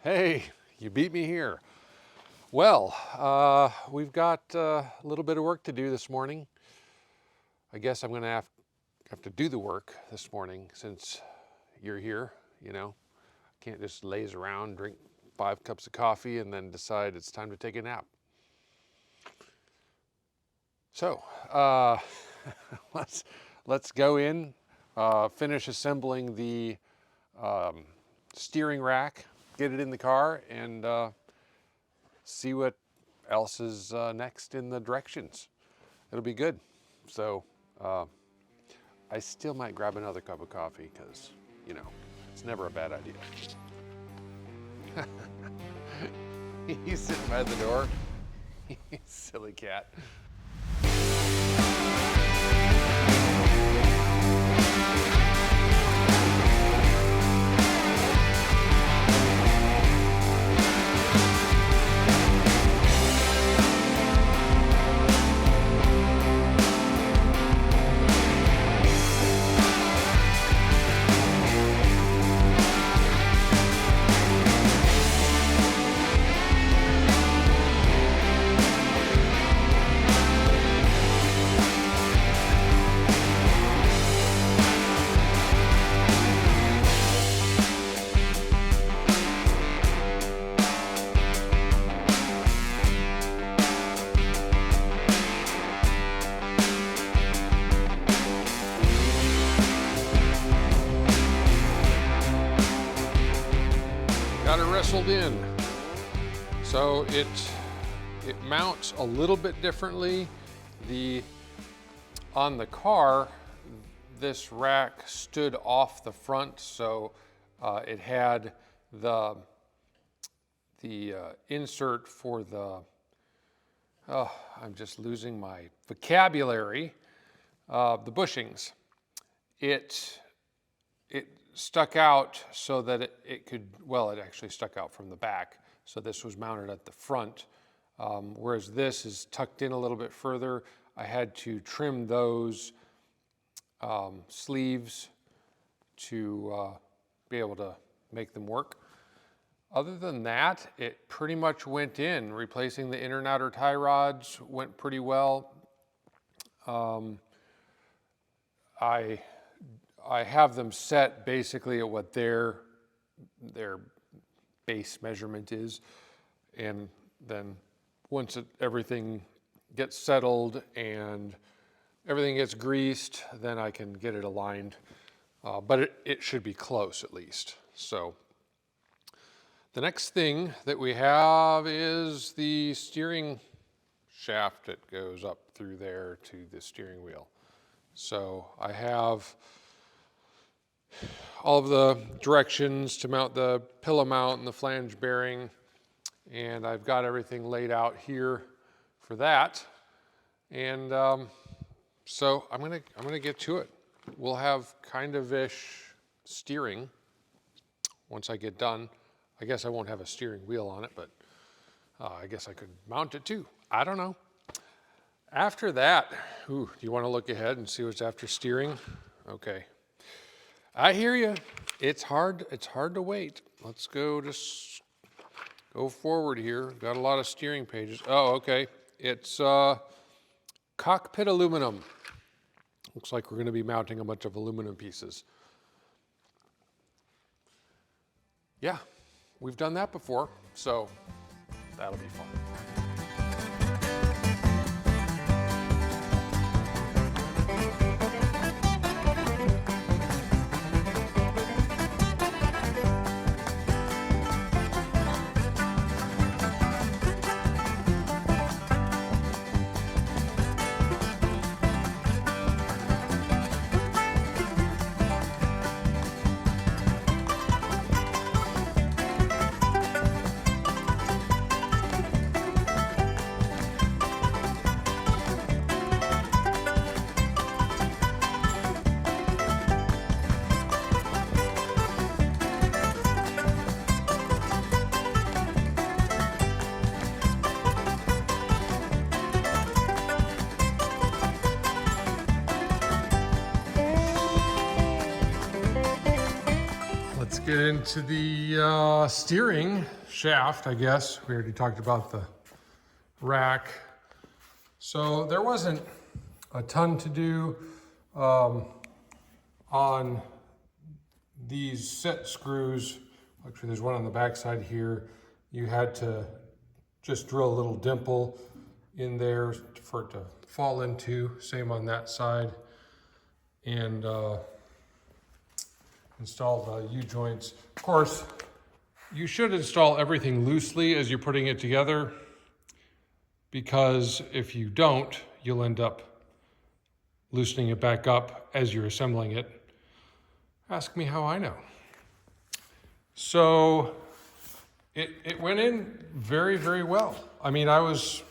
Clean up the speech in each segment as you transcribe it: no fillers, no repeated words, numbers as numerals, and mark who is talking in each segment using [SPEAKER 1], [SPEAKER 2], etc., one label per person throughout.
[SPEAKER 1] Hey, you beat me here. Well, we've got a little bit of work to do this morning. I guess I'm gonna have to do the work this morning since you're here, you know. Can't just laze around, drink 5 cups of coffee, and then decide it's time to take a nap. So, let's go in, finish assembling the steering rack, get it in the car, and see what else is next in the directions. It'll be good. So I still might grab another cup of coffee because, you know, it's never a bad idea. He's sitting by the door. Silly cat. Got it wrestled in. So it mounts a little bit differently. On the car, this rack stood off the front, so it had the insert for the, I'm just losing my vocabulary, the bushings. It stuck out so that it could, well, it actually stuck out from the back. So this was mounted at the front, whereas this is tucked in a little bit further. I had to trim those sleeves to be able to make them work. Other than that, it pretty much went in. Replacing the inner and outer tie rods went pretty well. I have them set basically at what their base measurement is, and then once everything gets settled and everything gets greased, then I can get it aligned. But it should be close at least. So the next thing that we have is the steering shaft that goes up through there to the steering wheel. So I have all of the directions to mount the pillow mount and the flange bearing, and I've got everything laid out here for that. And so I'm gonna get to it. We'll have kind of ish steering once I get done. I guess I won't have a steering wheel on it, but I guess I could mount it too. I don't know. After that, do you want to look ahead and see what's after steering? Okay. I hear you. It's hard to wait. Let's just go forward here. Got a lot of steering pages. Oh, okay. It's cockpit aluminum. Looks like we're going to be mounting a bunch of aluminum pieces. Yeah, we've done that before, so that'll be fun. Let's get into the steering shaft, I guess. We already talked about the rack. So there wasn't a ton to do on these set screws. Actually, there's one on the back side here. You had to just drill a little dimple in there for it to fall into. Same on that side. And install the U-joints. Of course, you should install everything loosely as you're putting it together, because if you don't, you'll end up loosening it back up as you're assembling it. Ask me how I know. So it went in very, very well. I mean, it's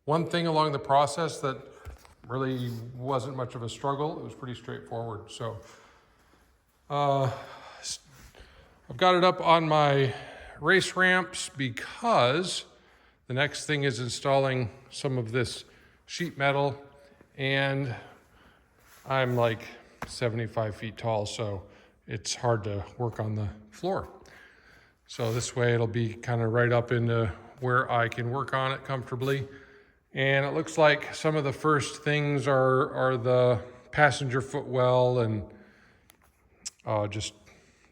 [SPEAKER 1] one thing along the process that really wasn't much of a struggle. It was pretty straightforward. So I've got it up on my race ramps because the next thing is installing some of this sheet metal, and I'm like 75 feet tall, so it's hard to work on the floor. So this way it'll be kind of right up into where I can work on it comfortably. And it looks like some of the first things are the passenger footwell and just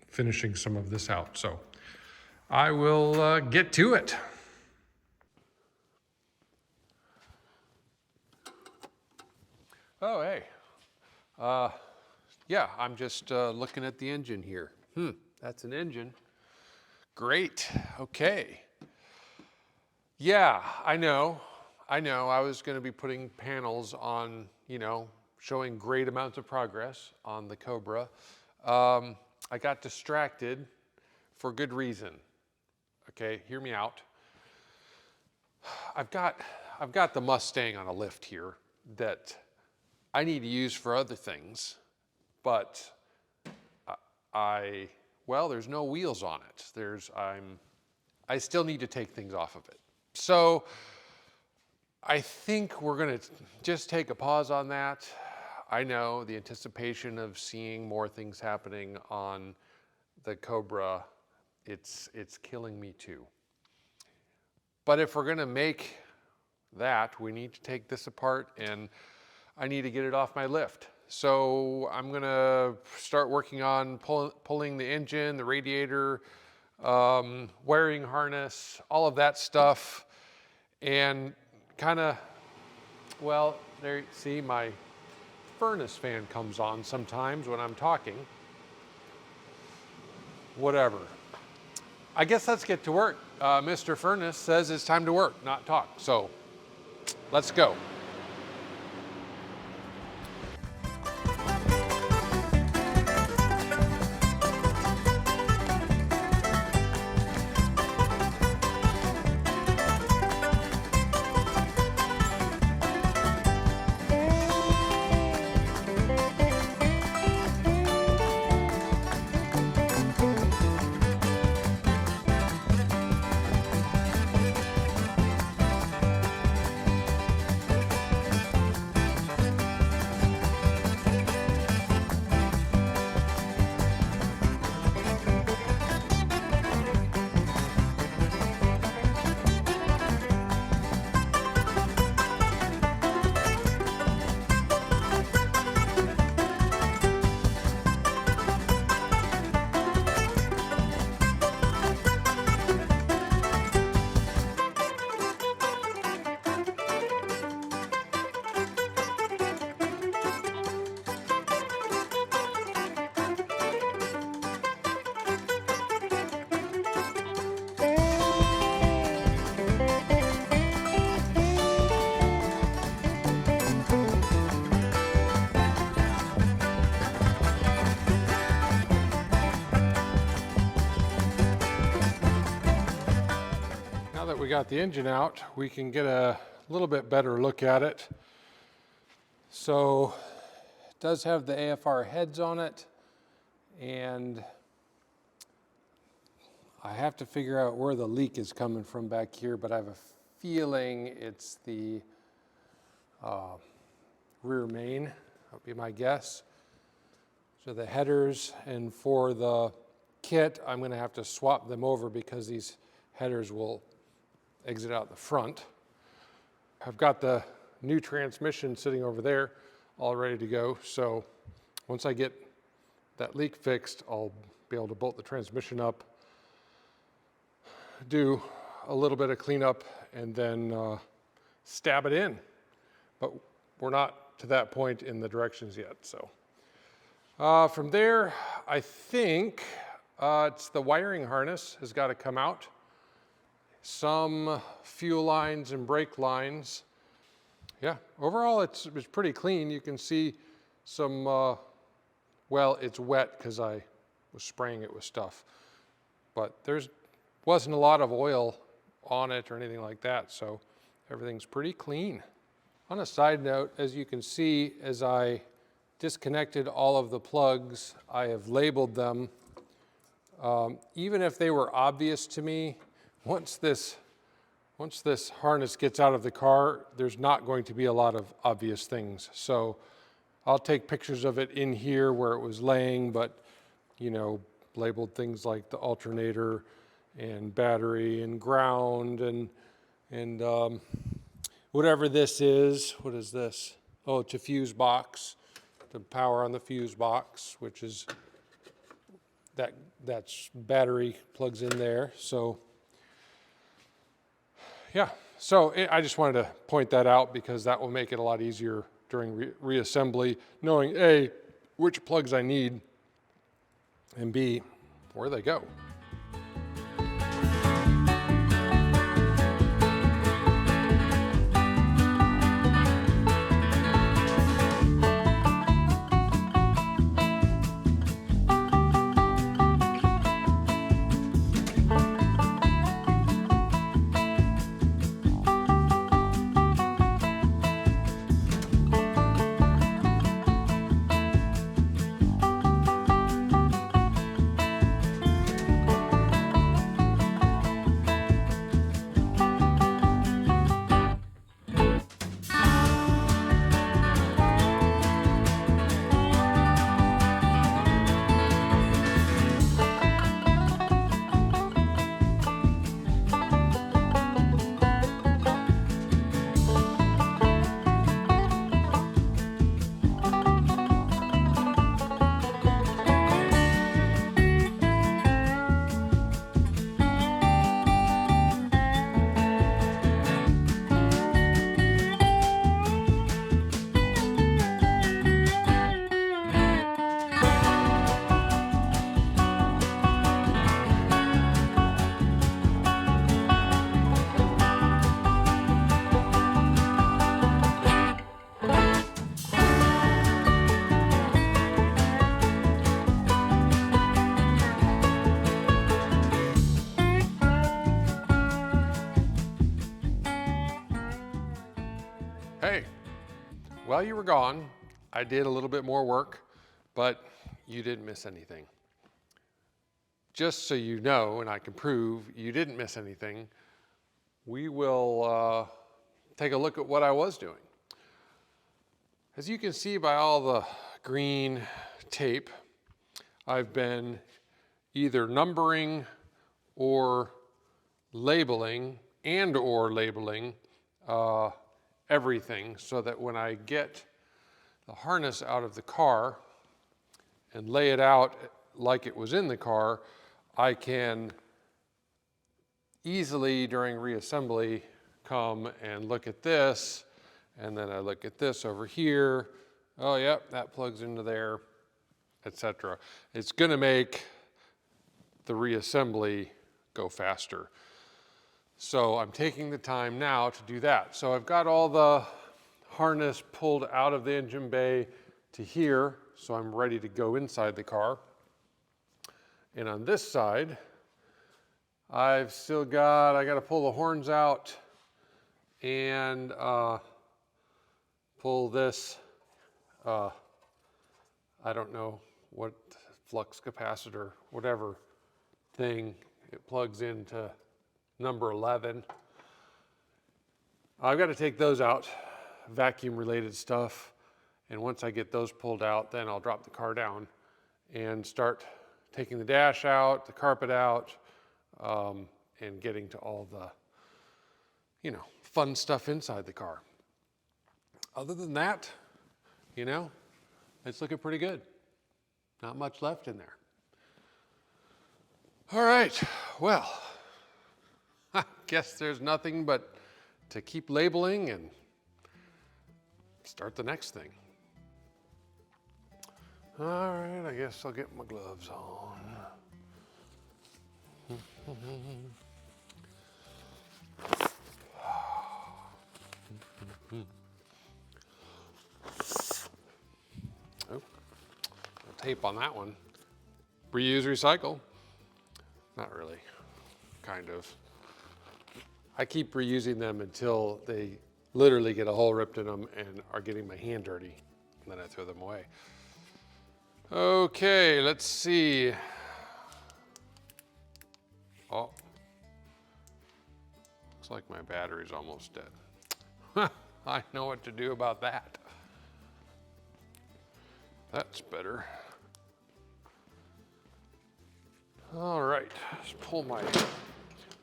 [SPEAKER 1] finishing some of this out. So I will get to it. Oh, hey. Yeah, I'm just looking at the engine here. That's an engine. Great. Okay. Yeah, I know. I was going to be putting panels on, showing great amounts of progress on the Cobra. I got distracted for good reason. Okay, hear me out. I've got the Mustang on a lift here that I need to use for other things, but there's no wheels on it. I still need to take things off of it. So I think we're going to just take a pause on that. I know the anticipation of seeing more things happening on the Cobra, it's killing me too. But if we're going to make that, we need to take this apart, and I need to get it off my lift. So I'm going to start working on pulling the engine, the radiator, wiring harness, all of that stuff, and kind of, there you see my furnace fan comes on sometimes when I'm talking. Whatever. I guess let's get to work. Mr. Furnace says it's time to work, not talk. So let's go. Now that we got the engine out, we can get a little bit better look at it. So it does have the AFR heads on it, and I have to figure out where the leak is coming from back here, but I have a feeling it's the rear main. That would be my guess. So the headers, and for the kit, I'm going to have to swap them over because these headers will exit out the front. I've got the new transmission sitting over there all ready to go. So once I get that leak fixed, I'll be able to bolt the transmission up, do a little bit of cleanup, and then stab it in. But we're not to that point in the directions yet. So from there, I think it's the wiring harness has got to come out. Some fuel lines and brake lines. Yeah, overall it's pretty clean. You can see some, well, it's wet because I was spraying it with stuff. But wasn't a lot of oil on it or anything like that, so everything's pretty clean. On a side note, as you can see, as I disconnected all of the plugs, I have labeled them. Even if they were obvious to me, once this harness gets out of the car, there's not going to be a lot of obvious things. So I'll take pictures of it in here where it was laying, but you know, labeled things like the alternator and battery and ground and whatever this is. What is this? Oh, it's a fuse box. The power on the fuse box, which is that's battery plugs in there. So yeah, so I just wanted to point that out because that will make it a lot easier during reassembly, knowing A, which plugs I need, and B, where they go. Hey, while you were gone, I did a little bit more work, but you didn't miss anything. Just so you know, and I can prove you didn't miss anything, we will take a look at what I was doing. As you can see by all the green tape, I've been either numbering or labeling everything so that when I get the harness out of the car and lay it out like it was in the car, I can easily during reassembly come and look at this, and then I look at this over here. Oh, yep, that plugs into there, etc. It's going to make the reassembly go faster. So I'm taking the time now to do that. So I've got all the harness pulled out of the engine bay to here, so I'm ready to go inside the car. And on this side, I got to pull the horns out and pull this, I don't know what flux capacitor, whatever thing it plugs into number 11. I've got to take those out, vacuum related stuff, and once I get those pulled out, then I'll drop the car down and start taking the dash out, the carpet out, and getting to all the, fun stuff inside the car. Other than that, it's looking pretty good. Not much left in there. All right, well, I guess there's nothing but to keep labeling and start the next thing. All right, I guess I'll get my gloves on. Oh, no tape on that one. Reuse, recycle. Not really, kind of. I keep reusing them until they literally get a hole ripped in them and are getting my hand dirty, and then I throw them away. Okay, let's see. Oh, looks like my battery's almost dead. I know what to do about that. That's better. All right, let's pull my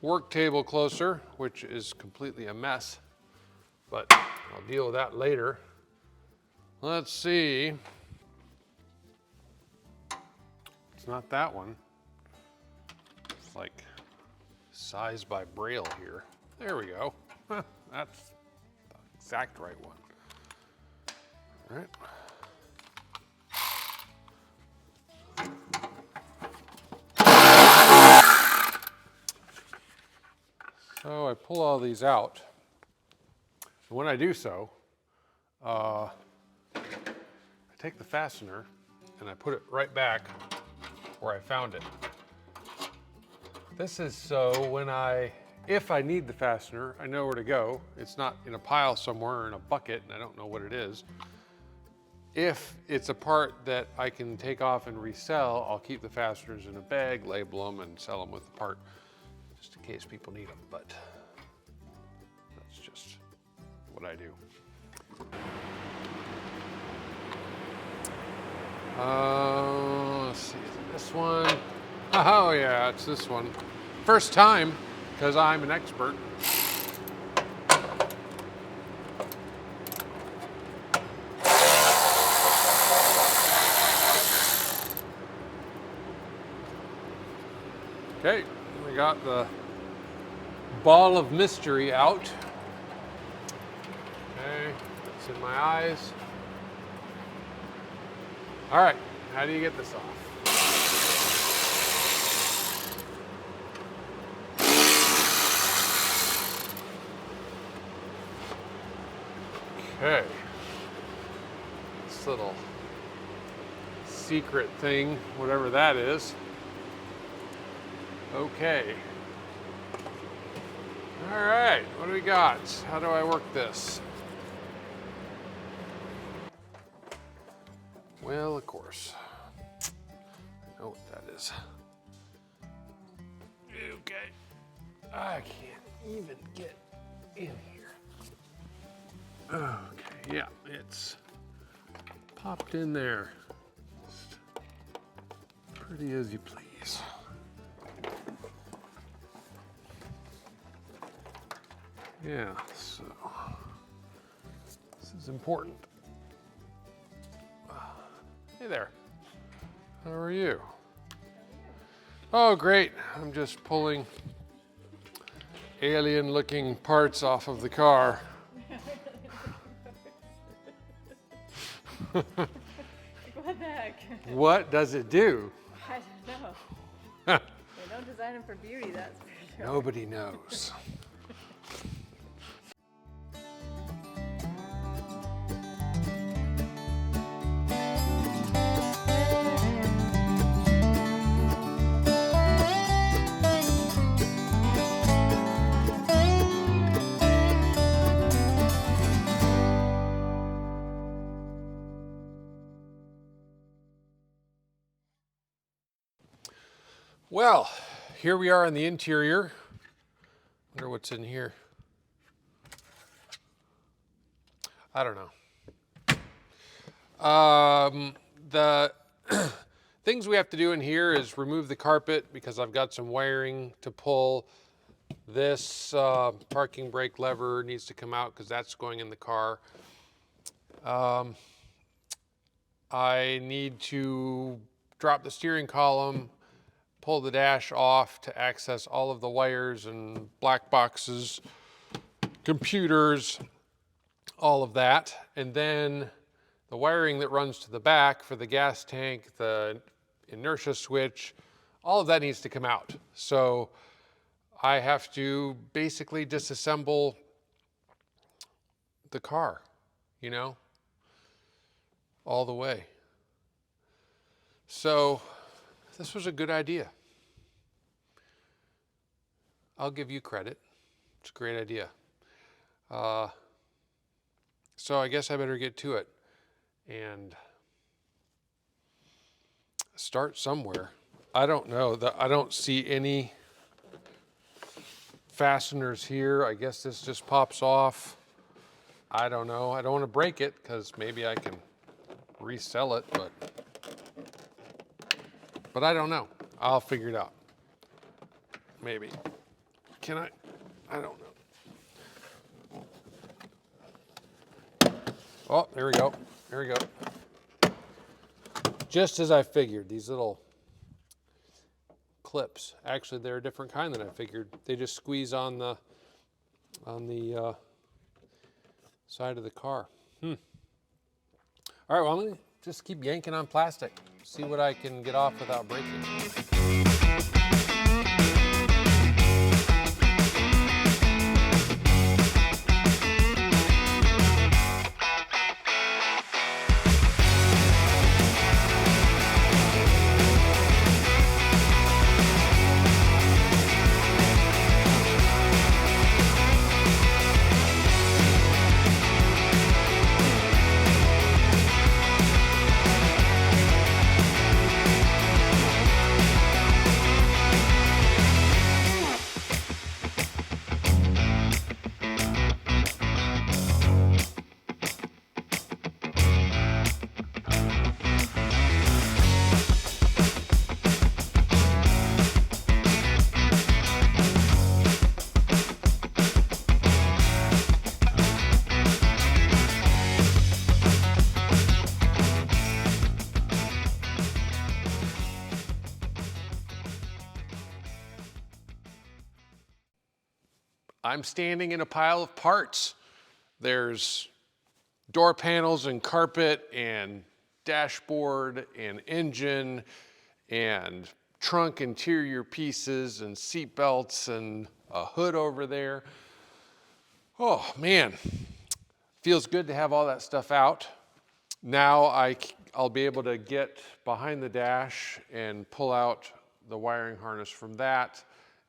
[SPEAKER 1] work table closer, which is completely a mess, but I'll deal with that later. Let's see. It's not that one. It's like size by Braille here. There we go. That's the exact right one. All right. So I pull all these out. And when I do so, I take the fastener and I put it right back where I found it. This is so if I need the fastener, I know where to go. It's not in a pile somewhere or in a bucket and I don't know what it is. If it's a part that I can take off and resell, I'll keep the fasteners in a bag, label them, and sell them with the part, just in case people need them, but that's just what I do. Let's see, is it this one? Oh yeah, it's this one. First time, because I'm an expert. Okay, we got the ball of mystery out. Okay, that's in my eyes. All right, how do you get this off? Okay, this little secret thing, whatever that is. Okay. All right, what do we got? How do I work this? Well, of course. I know what that is. Okay. I can't even get in here. Okay, yeah, it's popped in there. Just pretty as you please. Yeah, so this is important. Hey there, how are you? Oh, great, I'm just pulling alien-looking parts off of the car.
[SPEAKER 2] What the heck?
[SPEAKER 1] What does it do?
[SPEAKER 2] I don't know. They don't design them for beauty, that's for sure.
[SPEAKER 1] Nobody knows. Well, here we are in the interior. Wonder what's in here. I don't know. Things we have to do in here is remove the carpet because I've got some wiring to pull. This parking brake lever needs to come out because that's going in the car. I need to drop the steering column, pull the dash off to access all of the wires and black boxes, computers, all of that. And then the wiring that runs to the back for the gas tank, the inertia switch, all of that needs to come out. So I have to basically disassemble the car, you know, all the way. So this was a good idea. I'll give you credit. It's a great idea. So I guess I better get to it and start somewhere. I don't know. I don't see any fasteners here. I guess this just pops off. I don't know. I don't want to break it because maybe I can resell it, but I don't know. I'll figure it out. Maybe. Can I? I don't know. Oh, there we go. There we go. Just as I figured, these little clips. Actually, they're a different kind than I figured. They just squeeze on the side of the car. All right, well, I'm gonna just keep yanking on plastic. See what I can get off without breaking. I'm standing in a pile of parts. There's door panels and carpet and dashboard and engine and trunk interior pieces and seat belts and a hood over there. Oh man, feels good to have all that stuff out. Now I'll be able to get behind the dash and pull out the wiring harness from that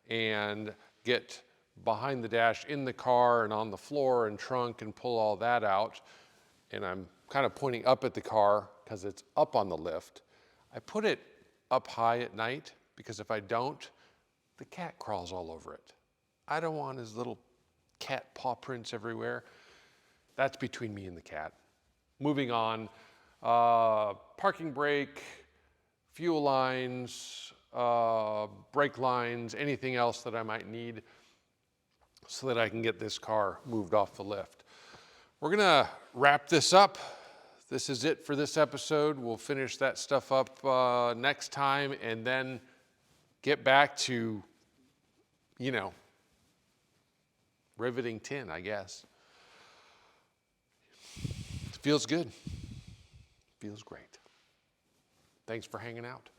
[SPEAKER 1] and get behind the dash in the car and on the floor and trunk and pull all that out. And I'm kind of pointing up at the car because it's up on the lift. I put it up high at night because if I don't, the cat crawls all over it. I don't want his little cat paw prints everywhere. That's between me and the cat. Moving on, parking brake, fuel lines, brake lines, anything else that I might need so that I can get this car moved off the lift. We're gonna wrap this up. This is it for this episode. We'll finish that stuff up next time and then get back to, you know, riveting tin, I guess. Feels good. Feels great. Thanks for hanging out.